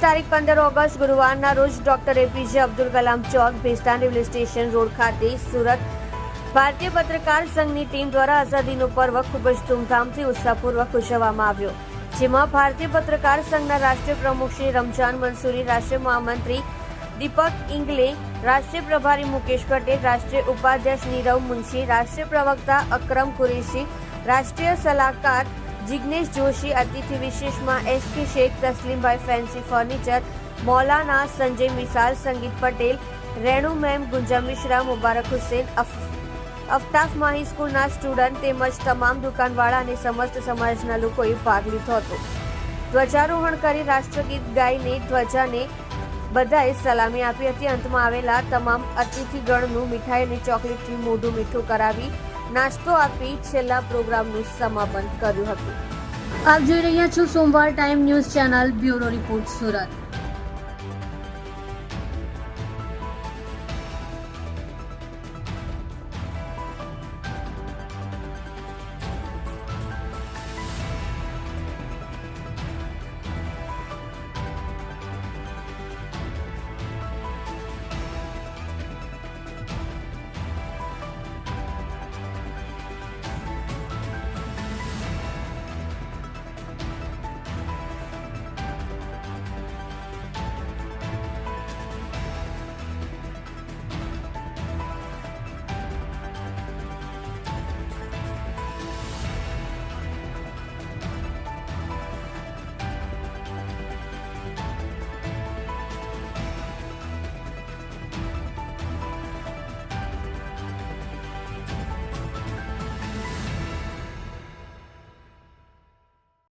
તારીખ 15 ઓગસ્ટ ગુરુવારના રોજ doctor APJ Abdul Kalam ચોક, Bhestan railway station road ખાતે સુરત ભારતીય પત્રકાર સંઘની ટીમ દ્વારા આઝાદીનો પર્વ ખૂબ જ ધૂમધામથી ઉત્સાહપૂર્વક ઉજવવામાં આવ્યો, જેમાં ભારતીય પત્રકાર સંઘના રાષ્ટ્રીય પ્રમુખ શ્રી રમજાન મંસૂરી, રાષ્ટ્રીય મહામંત્રી દીપક ઇંગલે, રાષ્ટ્રીય પ્રભારી મુકેશ પટેલ, રાષ્ટ્રીય ઉપાધ્યક્ષ નીરવ મુનશી, રાષ્ટ્રીય પ્રવક્તા અકરમ કુરેશી, રાષ્ટ્રીય સલાહકાર જિગ્નેશ જોશી, અતિથિ વિશેષમાં SK Shaikh, Taslimbhai fancy furniture, મૌલાના સંજય મિસાલ, સંગીત પટેલ, રેણુ મેમ, ગુંજા મિશ્રા, મુબારક હુસેન, અફતાફ માહી સ્કૂલના સ્ટુડન્ટ તેમજ તમામ દુકાનવાળા અને સમસ્ત સમાજના લોકોએ ભાગ લીધો હતો. ધ્વજારોહણ કરી રાષ્ટ્રગીત ગાઈને ધ્વજાને બધાએ સલામી આપી હતી. અંતમાં આવેલા તમામ અતિથિગણનું મીઠાઈ અને ચોકલેટથી મોઢું મીઠું કરાવી નાસ્તો આપી છેલ્લા પ્રોગ્રામનું સમાપન કર્યું હતું. આપ જોઈ રહ્યા છો સોમવાર time news channel, bureau report, Surat.